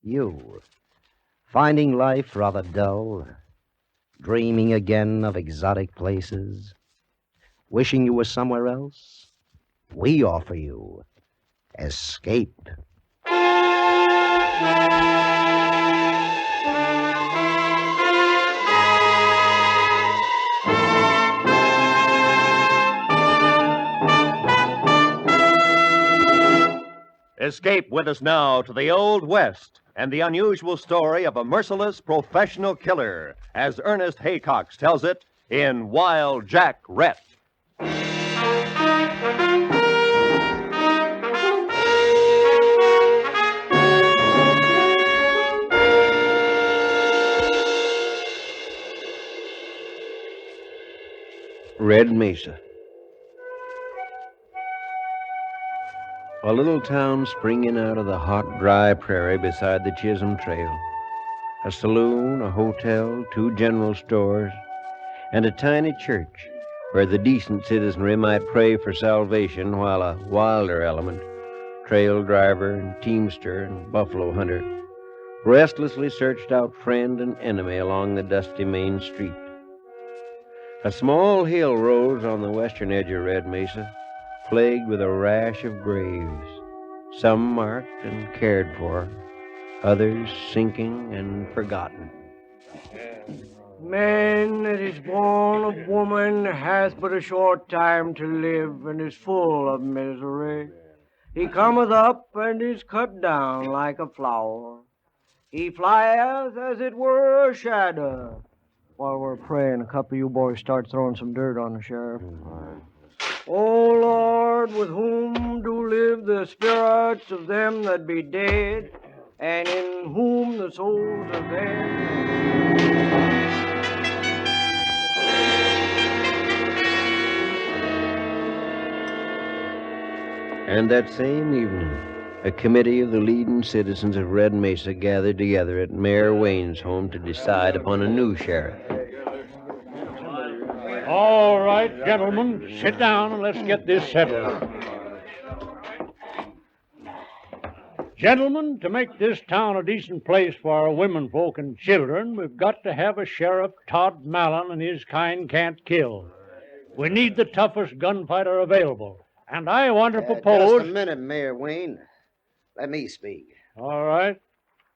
You, finding life rather dull, dreaming again of exotic places, wishing you were somewhere else, we offer you Escape. Escape with us now to the Old West and the unusual story of a merciless professional killer, as Ernest Haycox tells it in Wild Jack Rhett. Red Mesa. A little town springing out of the hot, dry prairie beside the Chisholm Trail. A saloon, a hotel, 2 general stores, and a tiny church where the decent citizenry might pray for salvation while a wilder element, trail driver and teamster and buffalo hunter, restlessly searched out friend and enemy along the dusty main street. A small hill rose on the western edge of Red Mesa, plagued with a rash of graves, some marked and cared for, others sinking and forgotten. Man that is born of woman has but a short time to live and is full of misery. He cometh up and is cut down like a flower. He flieth as it were a shadow. While we're praying, a couple of you boys start throwing some dirt on the sheriff. O Lord, with whom do live the spirits of them that be dead, and in whom the souls of them... And that same evening, a committee of the leading citizens of Red Mesa gathered together at Mayor Wayne's home to decide upon a new sheriff. All right, gentlemen, sit down and let's get this settled. Gentlemen, to make this town a decent place for our women folk and children, we've got to have a sheriff Todd Mallon and his kind can't kill. We need the toughest gunfighter available. And I want to propose... Just a minute, Mayor Wayne. Let me speak. All right.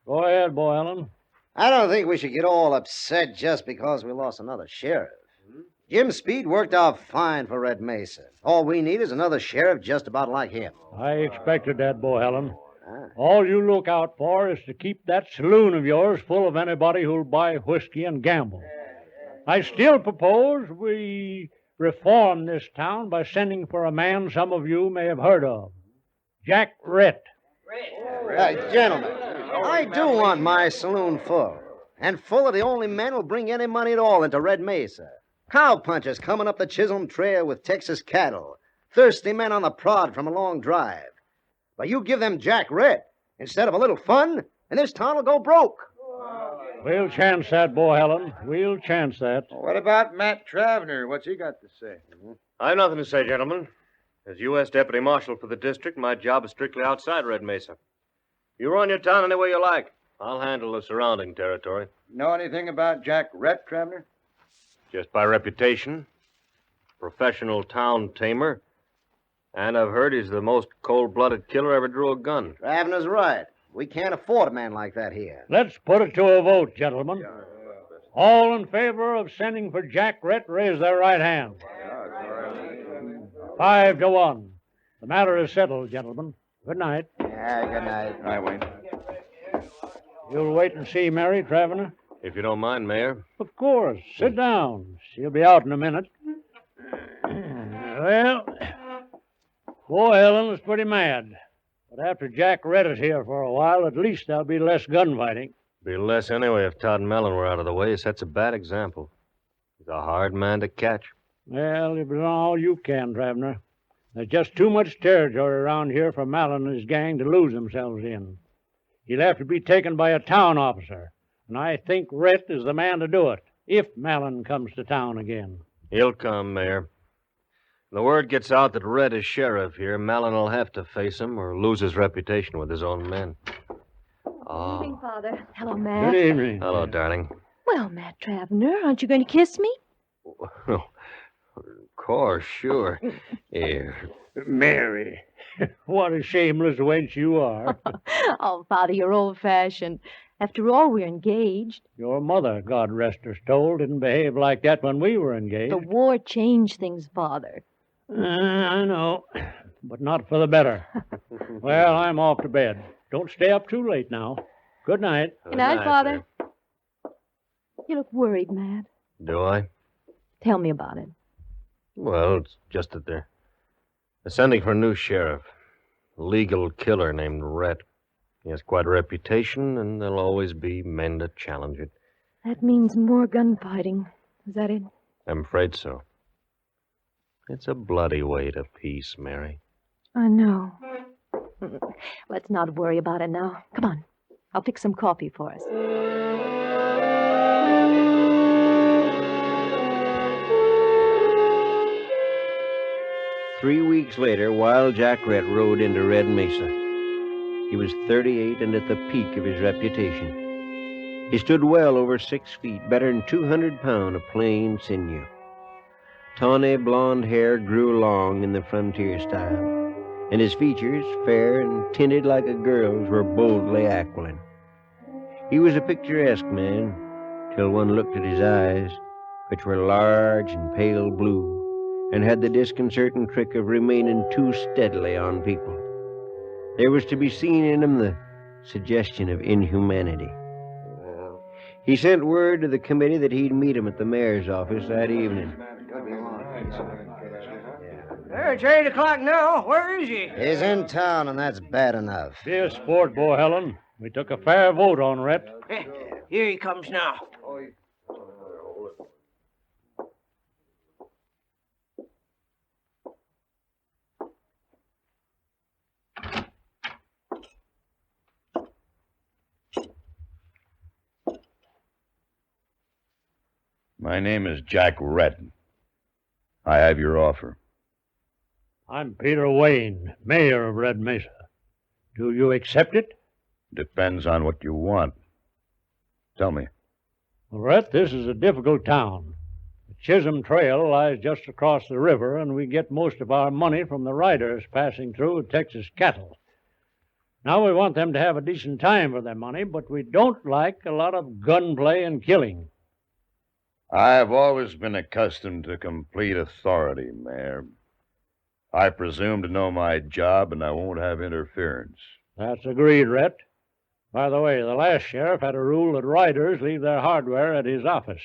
Go ahead, Beau-Helen. I don't think we should get all upset just because we lost another sheriff. Jim Speed worked out fine for Red Mesa. All we need is another sheriff just about like him. I expected that, Beau-Helen. All you look out for is to keep that saloon of yours full of anybody who'll buy whiskey and gamble. I still propose we reform this town by sending for a man some of you may have heard of. Jack Rhett. Gentlemen, I do want my saloon full. And full of the only men who'll bring any money at all into Red Mesa. Cowpunchers coming up the Chisholm Trail with Texas cattle. Thirsty men on the prod from a long drive. But you give them Jack Rhett instead of a little fun, and this town will go broke. We'll chance that, Beau-Helen. We'll chance that. What about Matt Tavener? What's he got to say? I've nothing to say, gentlemen. As U.S. Deputy Marshal for the district, my job is strictly outside Red Mesa. You run your town any way you like. I'll handle the surrounding territory. Know anything about Jack Rhett, Tavener? Just by reputation. Professional town tamer. And I've heard he's the most cold-blooded killer ever drew a gun. Travener's right. We can't afford a man like that here. Let's put it to a vote, gentlemen. All in favor of sending for Jack Rhett, raise their right hand. 5-1. The matter is settled, gentlemen. Good night. Yeah, good night. All right, Wayne. You'll wait and see Mary, Tavener? If you don't mind, Mayor. Of course. Sit down. She'll be out in a minute. Well, Beau-Helen was pretty mad. But after Jack Rhett is here for a while, at least there'll be less gunfighting. Be less anyway if Todd Mellon were out of the way. He sets a bad example. He's a hard man to catch. Well, you've done all you can, Tavener. There's just too much territory around here for Mellon and his gang to lose themselves in. He'll have to be taken by a town officer, and I think Rhett is the man to do it, if Mellon comes to town again. He'll come, Mayor. The word gets out that Rhett is sheriff here, Mellon will have to face him or lose his reputation with his own men. A Oh. Good evening, Father. Hello, Matt. Good evening. Hello, darling. Well, Matt Tavener, aren't you going to kiss me? Of course, sure. Here. Mary. What a shameless wench you are. Oh, Father, you're old-fashioned. After all, we're engaged. Your mother, God rest her soul, didn't behave like that when we were engaged. The war changed things, Father. I know, but not for the better. Well, I'm off to bed. Don't stay up too late now. Good night. Good night, Father. You look worried, Matt. Do I? Tell me about it. Well, it's just that they're sending for a new sheriff. A legal killer named Rhett. He has quite a reputation, and there'll always be men to challenge it. That means more gunfighting. Is that it? I'm afraid so. It's a bloody way to peace, Mary. I know. Let's not worry about it now. Come on. I'll fix some coffee for us. 3 weeks later, Wild Jack Rhett rode into Red Mesa. He was 38 and at the peak of his reputation. He stood well over 6 feet, better than 200 pounds of plain sinew. Tawny blonde hair grew long in the frontier style, and his features, fair and tinted like a girl's, were boldly aquiline. He was a picturesque man, till one looked at his eyes, which were large and pale blue, and had the disconcerting trick of remaining too steadily on people. There was to be seen in him the suggestion of inhumanity. He sent word to the committee that he'd meet him at the mayor's office that evening. It's 8 o'clock now. Where is he? He's in town, and that's bad enough. Be a sport, Beau-Helen. We took a fair vote on Rhett. Here he comes now. My name is Jack Rhett. I have your offer. I'm Peter Wayne, mayor of Red Mesa. Do you accept it? Depends on what you want. Tell me. Well, Rhett, this is a difficult town. The Chisholm Trail lies just across the river, and we get most of our money from the riders passing through with Texas cattle. Now we want them to have a decent time for their money, but we don't like a lot of gunplay and killing. I've always been accustomed to complete authority, Mayor. I presume to know my job, and I won't have interference. That's agreed, Rhett. By the way, the last sheriff had a rule that riders leave their hardware at his office.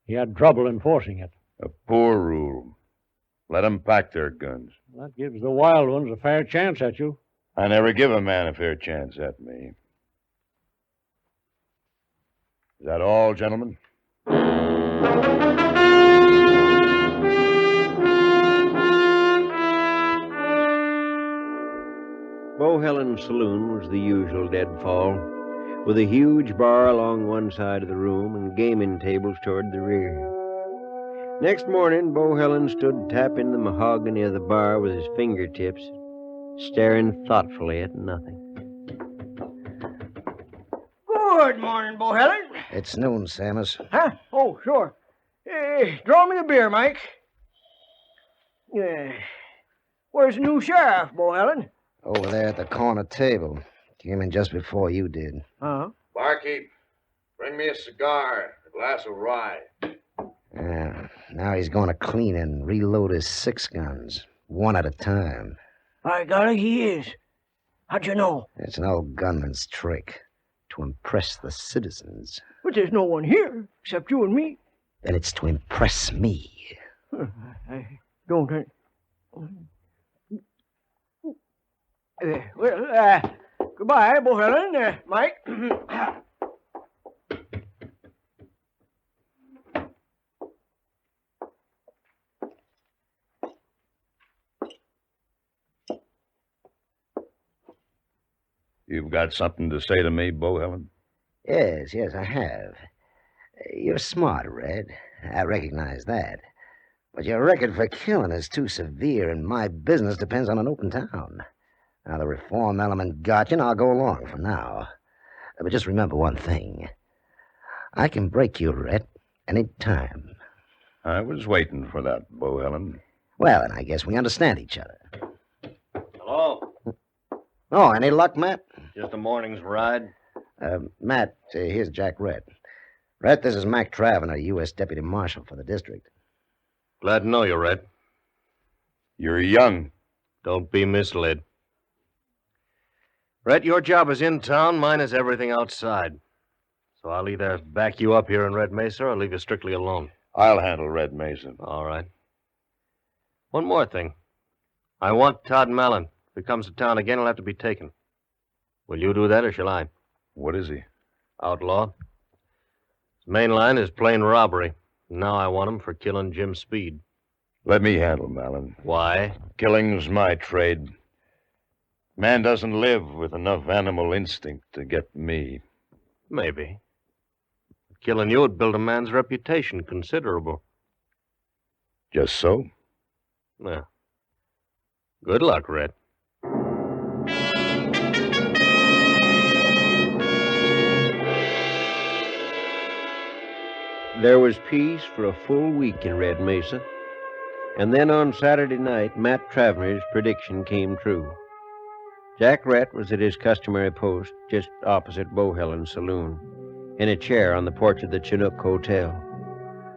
He had trouble enforcing it. A poor rule. Let 'em pack their guns. That gives the wild ones a fair chance at you. I never give a man a fair chance at me. Is that all, gentlemen? Beau-Helen's saloon was the usual deadfall, with a huge bar along one side of the room and gaming tables toward the rear. Next morning, Beau-Helen stood tapping the mahogany of the bar with his fingertips, staring thoughtfully at nothing. Good morning, Beau-Helen. It's noon, Samus. Huh? Oh, sure. Draw me a beer, Mike. Where's the new sheriff, Beau-Helen? Over there at the corner table. Came in just before you did. Huh? Barkeep, bring me a cigar, a glass of rye. Yeah. Now he's going to clean and reload his 6 guns, one at a time. By golly, he is. How'd you know? It's an old gunman's trick to impress the citizens. But there's no one here except you and me. Then it's to impress me. I don't... Goodbye, Beau-Helen. Mike. You've got something to say to me, Beau-Helen? Yes, I have. You're smart, Red. I recognize that. But your record for killing is too severe, and my business depends on an open town. Now, the reform element got you, and I'll go along for now. But just remember one thing. I can break you, Rhett, any time. I was waiting for that, Beau-Helen. Well, and I guess we understand each other. Hello? Oh, any luck, Matt? Just a morning's ride. Matt, here's Jack Rhett. Rhett, this is Mac Tavener, U.S. Deputy Marshal for the district. Glad to know you, Red. You're young. Don't be misled. Rhett, your job is in town, mine is everything outside. So I'll either back you up here in Red Mesa or leave you strictly alone. I'll handle Red Mesa. All right. One more thing. I want Todd Mallon. If he comes to town again, he'll have to be taken. Will you do that, or shall I? What is he? Outlaw. His main line is plain robbery. Now I want him for killing Jim Speed. Let me handle Mallon. Why? Killing's my trade. Man doesn't live with enough animal instinct to get me. Maybe. Killing you would build a man's reputation considerable. Just so? Yeah. Good luck, Red. There was peace for a full week in Red Mesa. And then on Saturday night, Matt Tavener's prediction came true. Jack Rhett was at his customary post just opposite Beau-Helen's saloon, in a chair on the porch of the Chinook Hotel,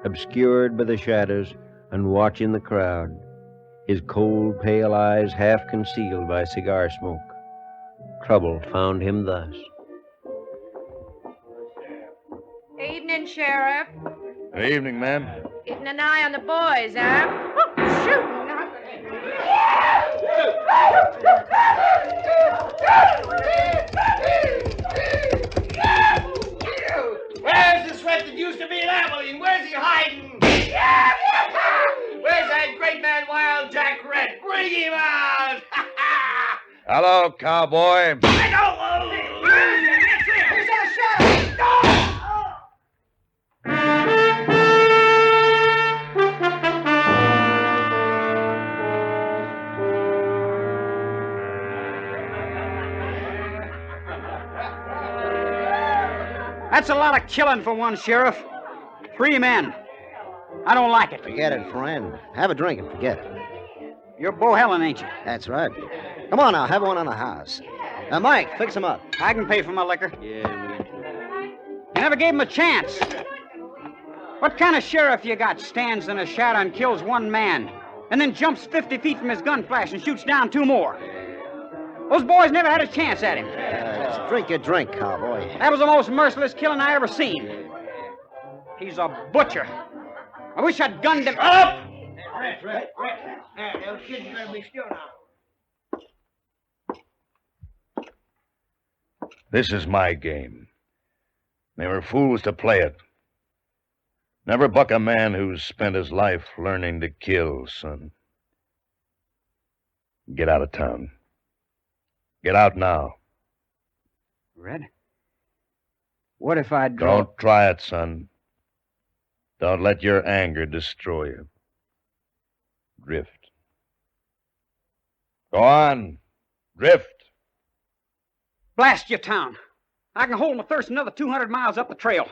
obscured by the shadows and watching the crowd, his cold, pale eyes half concealed by cigar smoke. Trouble found him thus. Evening, Sheriff. Good evening, ma'am. Keeping an eye on the boys, huh? Oh, shoot! Where's the sweat that used to be in Abilene? Where's he hiding? Where's that great man, Wild Jack Rhett? Bring him out! Hello, cowboy. That's a lot of killing for one sheriff. 3 men. I don't like it. Forget it, friend. Have a drink and forget it. You're Beau-Helen, ain't you? That's right. Come on now, have one on the house. Mike, fix him up. I can pay for my liquor. Yeah, You never gave him a chance. What kind of sheriff you got stands in a shadow and kills 1 man, and then jumps 50 feet from his gun flash and shoots down 2 more? Those boys never had a chance at him. Just drink your drink, cowboy. That was the most merciless killing I ever seen. He's a butcher. I wish I'd gunned him up. Those kids better be still now. This is my game. They were fools to play it. Never buck a man who's spent his life learning to kill, son. Get out of town. Get out now. Red? What if I draw... Don't try it, son. Don't let your anger destroy you. Drift. Go on. Drift. Blast your town. I can hold my thirst another 200 miles up the trail.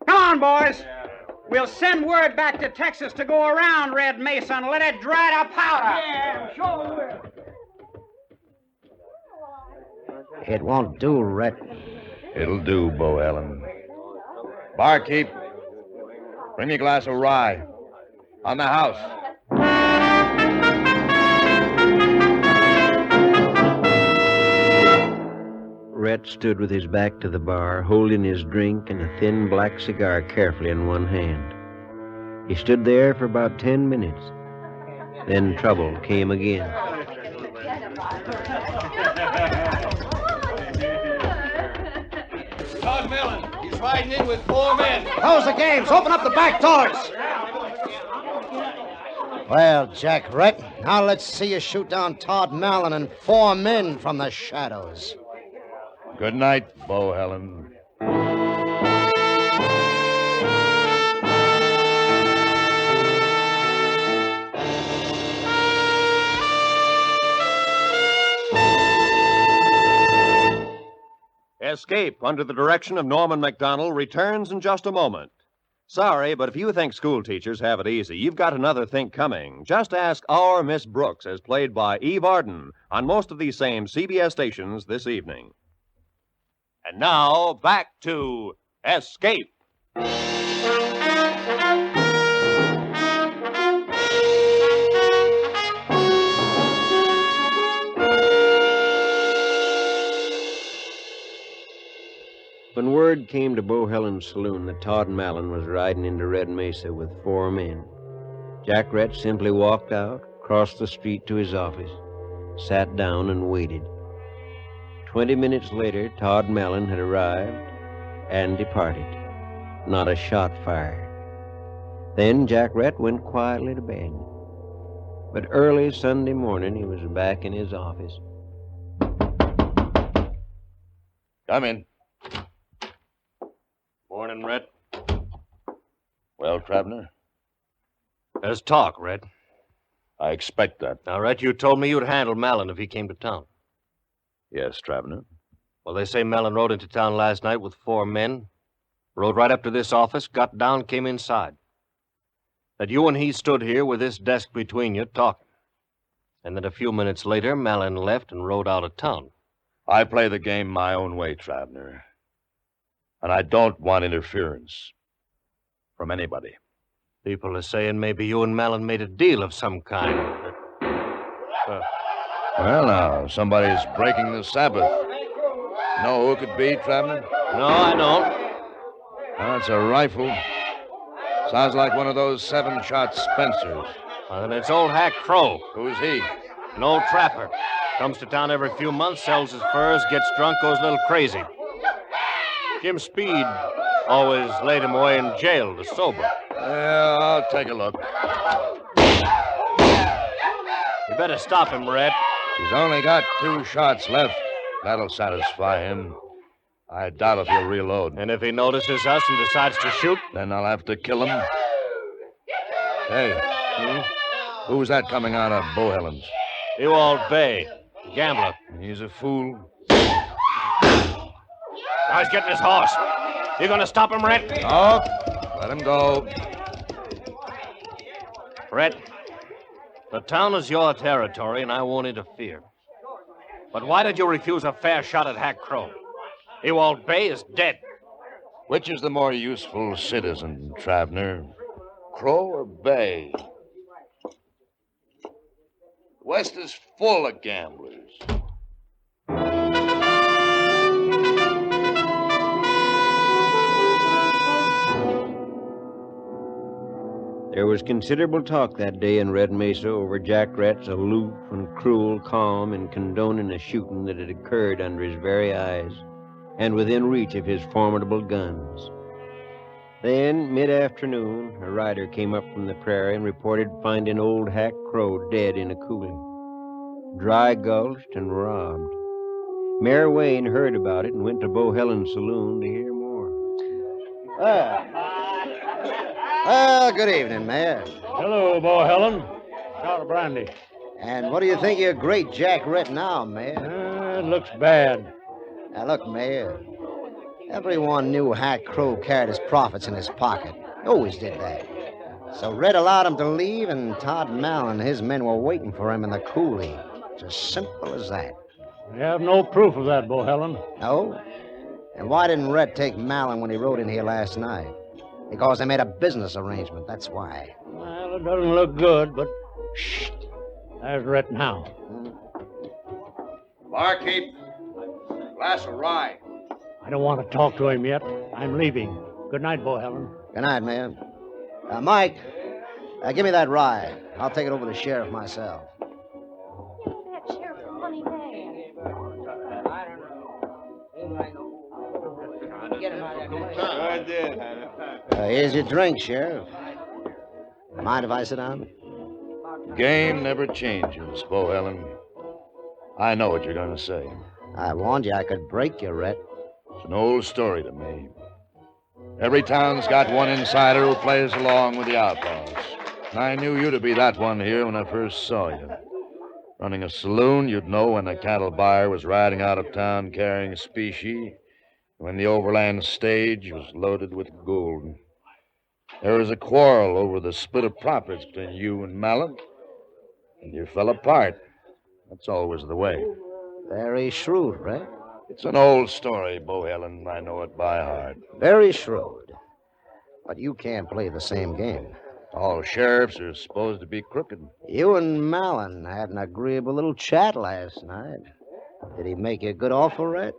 Come on, boys. We'll send word back to Texas to go around Red Mesa and let it dry to powder. Yeah, sure will. It won't do, Rhett. It'll do, Beau-Helen. Barkeep, bring me a glass of rye. On the house. Rhett stood with his back to the bar, holding his drink and a thin black cigar carefully in one hand. He stood there for about 10 minutes. Then trouble came again. Todd Mallon, he's riding in with 4 men. Close the games. Open up the back doors. Well, Jack Rhett, now let's see you shoot down Todd Mallon and 4 men from the shadows. Good night, Beau-Helen. Escape, under the direction of Norman MacDonald, returns in just a moment. Sorry, but if you think school teachers have it easy, you've got another think coming. Just ask our Miss Brooks, as played by Eve Arden, on most of these same CBS stations this evening. And now, back to Escape. When word came to Beau-Helen's saloon that Todd Mallon was riding into Red Mesa with 4 men, Jack Rhett simply walked out, crossed the street to his office, sat down and waited. 20 minutes later, Todd Mallon had arrived and departed. Not a shot fired. Then Jack Rhett went quietly to bed. But early Sunday morning, he was back in his office. Come in. Morning, Rhett. Well, Tavener? There's talk, Rhett. I expect that. Now, Rhett, you told me you'd handle Mallon if he came to town. Yes, Tavener. Well, they say Mallon rode into town last night with 4 men, rode right up to this office, got down, came inside. That you and he stood here with this desk between you talking. And that a few minutes later, Mallon left and rode out of town. I play the game my own way, Tavener. And I don't want interference from anybody. People are saying maybe you and Mallon made a deal of some kind. Well, now, somebody's breaking the Sabbath. Know who it could be, Tavener? No, I don't. It's a rifle. Sounds like one of those 7-shot Spencers. Well, then it's old Hack Crow. Who's he? An old trapper. Comes to town every few months, sells his furs, gets drunk, goes a little crazy. Jim Speed always laid him away in jail to sober. Yeah, I'll take a look. You better stop him, Rhett. He's only got 2 shots left. That'll satisfy him. I doubt if he'll reload. And if he notices us and decides to shoot? Then I'll have to kill him. Hey, who's that coming out of Beau-Helen's? Ewald Bay, gambler. He's a fool. Now he's getting his horse. You gonna stop him, Rhett? No, let him go. Rhett, the town is your territory, and I won't interfere. But why did you refuse a fair shot at Hack Crow? Ewald Bay is dead. Which is the more useful citizen, Tavener? Crow or Bay? The West is full of gamblers. There was considerable talk that day in Red Mesa over Jack Rhett's aloof and cruel calm in condoning a shooting that had occurred under his very eyes and within reach of his formidable guns. Then, mid-afternoon, a rider came up from the prairie and reported finding old Hack Crow dead in a coulee, dry gulched and robbed. Mayor Wayne heard about it and went to Beau-Helen's saloon to hear more. Well, good evening, Mayor. Hello, Beau-Helen. Shot of brandy. And what do you think of your great Jack Rhett now, Mayor? It looks bad. Now, look, Mayor. Everyone knew Hack Crow carried his profits in his pocket. Always did that. So Rhett allowed him to leave, and Todd Mallon and his men were waiting for him in the coulee. It's as simple as that. We have no proof of that, Beau-Helen. No? And why didn't Rhett take Mallon when he rode in here last night? Because they made a business arrangement, that's why. Well, it doesn't look good, but shh. There's Rhett now. Barkeep, glass of rye. I don't want to talk to him yet. I'm leaving. Good night, Beau-Helen. Good night, Mayor. Mike, give me that rye. I'll take it over to the sheriff myself. That sheriff's a funny man. Here's your drink, Sheriff. Mind if I sit down? Game never changes, Beau-Helen. I know what you're going to say. I warned you I could break you, Rhett. It's an old story to me. Every town's got one insider who plays along with the outlaws. And I knew you to be that one here when I first saw you. Running a saloon, you'd know when a cattle buyer was riding out of town carrying a specie, when the overland stage was loaded with gold. There was a quarrel over the split of profits between you and Mallon, and you fell apart. That's always the way. Very shrewd, Red. It's an old story, Beau-Helen. I know it by heart. Very shrewd. But you can't play the same game. All sheriffs are supposed to be crooked. You and Mallon had an agreeable little chat last night. Did he make you a good offer, Red?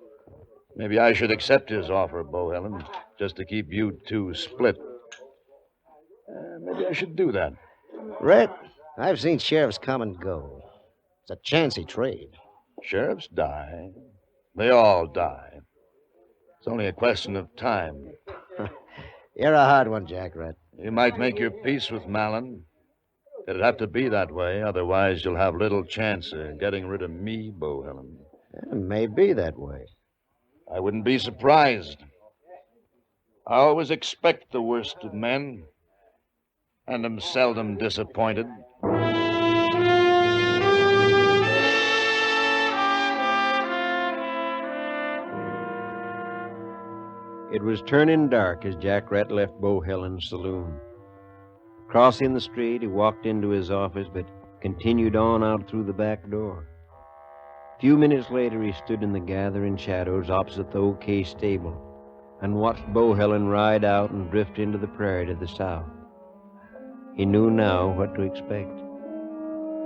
Maybe I should accept his offer, Beau-Helen, just to keep you two split. Maybe I should do that. Red, I've seen sheriffs come and go. It's a chancy trade. Sheriffs die. They all die. It's only a question of time. You're a hard one, Jack Rhett. You might make your peace with Mallon. It'd have to be that way, otherwise you'll have little chance of getting rid of me, Beau-Helen. It may be that way. I wouldn't be surprised. I always expect the worst of men, and am seldom disappointed. It was turning dark as Jack Rhett left Beau-Helen's saloon. Crossing the street, he walked into his office, but continued on out through the back door. A few minutes later, he stood in the gathering shadows opposite the OK stable and watched Beau-Helen ride out and drift into the prairie to the south. He knew now what to expect.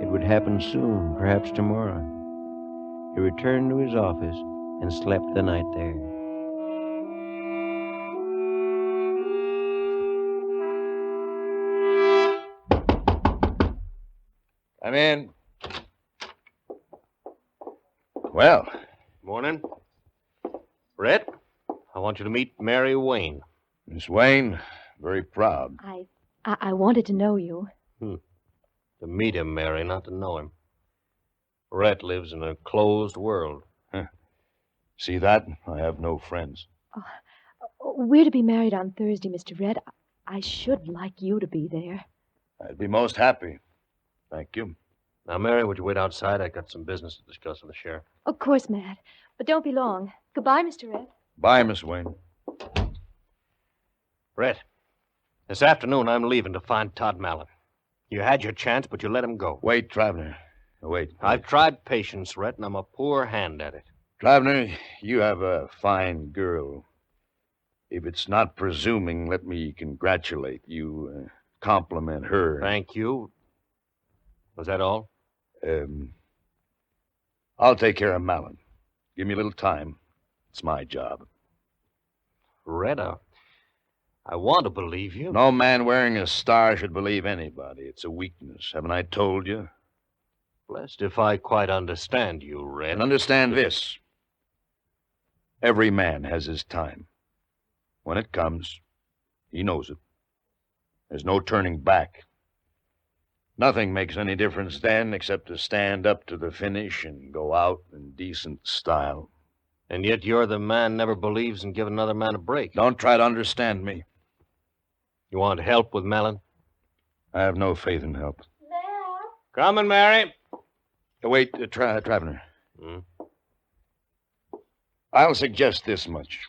It would happen soon, perhaps tomorrow. He returned to his office and slept the night there. Come in. Well. Morning. Rhett, I want you to meet Mary Wayne. Miss Wayne, very proud. I wanted to know you. To meet him, Mary, not to know him. Rhett lives in a closed world. See that? I have no friends. We're to be married on Thursday, Mr. Rhett. I should like you to be there. I'd be most happy. Thank you. Now, Mary, would you wait outside? I got some business to discuss with the sheriff. Of course, Matt. But don't be long. Goodbye, Mr. Rhett. Bye, Miss Wayne. Rhett, this afternoon I'm leaving to find Todd Mallon. You had your chance, but you let him go. Wait, Tavener. Wait. I've tried patience, Rhett, and I'm a poor hand at it. Tavener, you have a fine girl. If it's not presuming, let me congratulate you, compliment her. Thank you. Was that all? I'll take care of Mallon. Give me a little time. It's my job. Rhett, I want to believe you. No man wearing a star should believe anybody. It's a weakness. Haven't I told you? Blessed if I quite understand you, Rhett. And understand this. Every man has his time. When it comes, he knows it. There's no turning back. Nothing makes any difference then except to stand up to the finish and go out in decent style. And yet you're the man never believes in giving another man a break. Don't try to understand me. You want help with Mallon? I have no faith in help. Coming, Mary. Wait, Tavener. I'll suggest this much.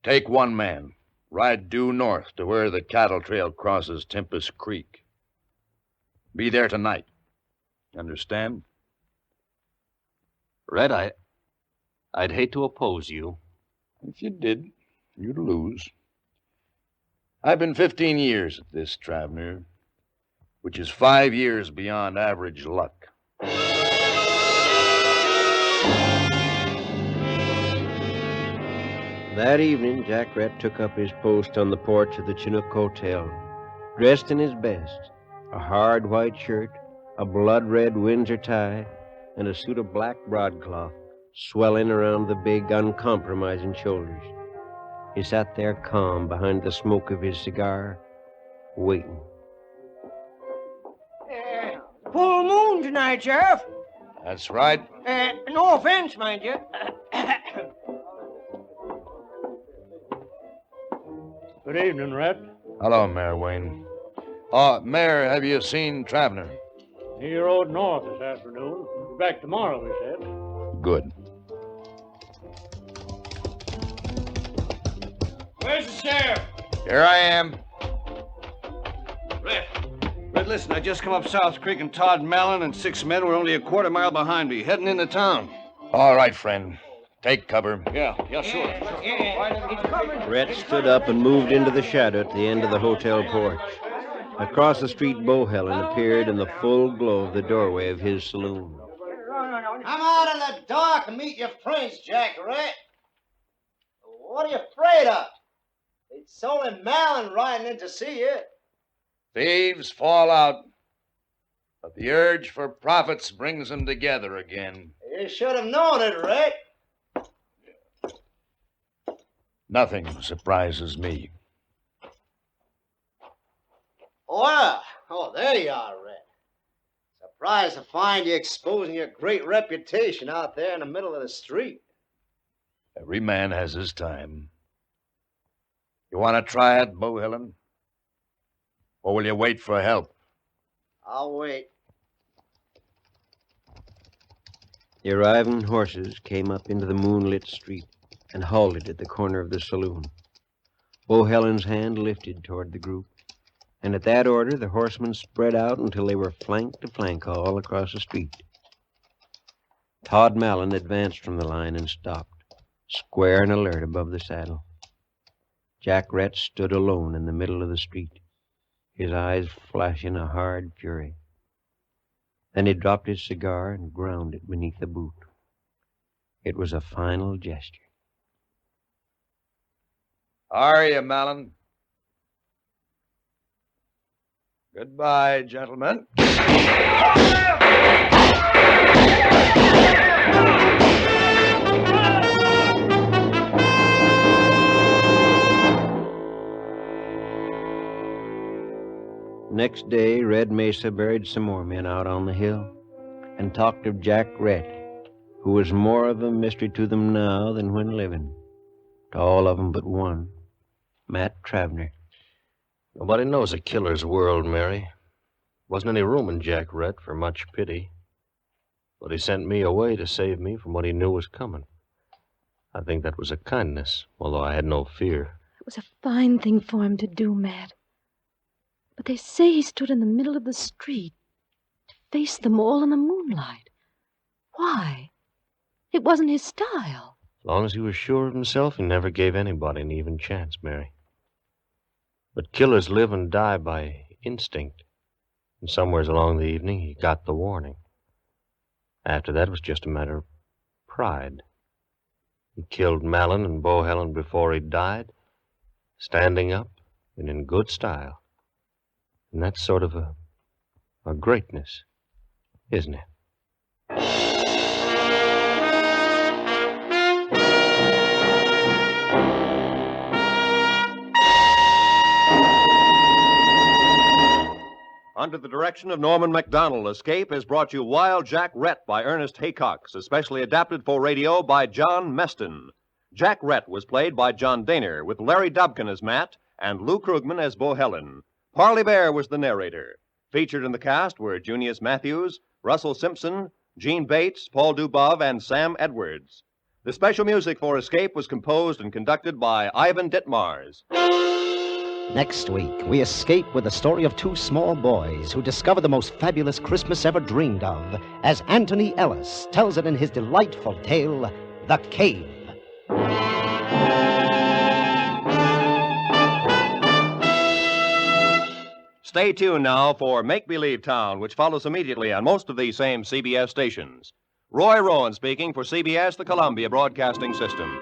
Take one man. Ride due north to where the cattle trail crosses Tempest Creek. Be there tonight. Understand? Red, I'd hate to oppose you. If you did, you'd lose. I've been 15 years at this, Tavener, which is 5 years beyond average luck. That evening, Jack Rhett took up his post on the porch of the Chinook Hotel, dressed in his best, a hard white shirt, a blood-red Windsor tie, and a suit of black broadcloth swelling around the big, uncompromising shoulders. He sat there calm behind the smoke of his cigar, waiting. Full moon tonight, Sheriff. That's right. No offense, mind you. Good evening, Rhett. Hello, Mayor Wayne. Mayor, have you seen Tavener? He rode north this afternoon. Be back tomorrow, he said. Good. Where's the sheriff? Here I am. Red, listen, I just come up South Creek and Todd Mallon and 6 men were only a quarter mile behind me, heading into town. All right, friend. Take cover. Yeah, sure. Rhett stood up and moved into the shadow at the end of the hotel porch. Across the street, Beau-Helen appeared in the full glow of the doorway of his saloon. Come out in the dark and meet your friends, Jack Rhett. What are you afraid of? It's only Mallon riding in to see you. Thieves fall out, but the urge for profits brings them together again. You should have known it, Rhett. Nothing surprises me. Well, there you are, Rhett. Surprised to find you exposing your great reputation out there in the middle of the street. Every man has his time. You want to try it, Beau-Helen? Or will you wait for help? I'll wait. The arriving horses came up into the moonlit street and halted at the corner of the saloon. Beau-Helen's hand lifted toward the group, and at that order the horsemen spread out until they were flank to flank all across the street. Todd Mallon advanced from the line and stopped, square and alert above the saddle. Jack Rhett stood alone in the middle of the street, his eyes flashing a hard fury. Then he dropped his cigar and ground it beneath the boot. It was a final gesture. How are you, Mallon? Goodbye, gentlemen. Next day, Red Mesa buried some more men out on the hill and talked of Jack Rhett, who was more of a mystery to them now than when living. To all of them but one, Matt Tavener. Nobody knows a killer's world, Mary. Wasn't any room in Jack Rhett for much pity. But he sent me away to save me from what he knew was coming. I think that was a kindness, although I had no fear. It was a fine thing for him to do, Matt. But they say he stood in the middle of the street to face them all in the moonlight. Why? It wasn't his style. As long as he was sure of himself, he never gave anybody an even chance, Mary. But killers live and die by instinct. And somewheres along the evening, he got the warning. After that, it was just a matter of pride. He killed Mallon and Beau-Helen before he died, standing up and in good style. And that's sort of a greatness, isn't it? Under the direction of Norman MacDonald, Escape has brought you Wild Jack Rhett by Ernest Haycox, especially adapted for radio by John Meston. Jack Rhett was played by John Dehner, with Larry Dobkin as Matt and Lou Krugman as Beau-Helen. Parley Baer was the narrator. Featured in the cast were Junius Matthews, Russell Simpson, Gene Bates, Paul Dubov, and Sam Edwards. The special music for Escape was composed and conducted by Ivan Ditmars. Next week, we escape with the story of two small boys who discover the most fabulous Christmas ever dreamed of, as Anthony Ellis tells it in his delightful tale, The Cave. Stay tuned now for Make Believe Town, which follows immediately on most of these same CBS stations. Roy Rowan speaking for CBS, the Columbia Broadcasting System.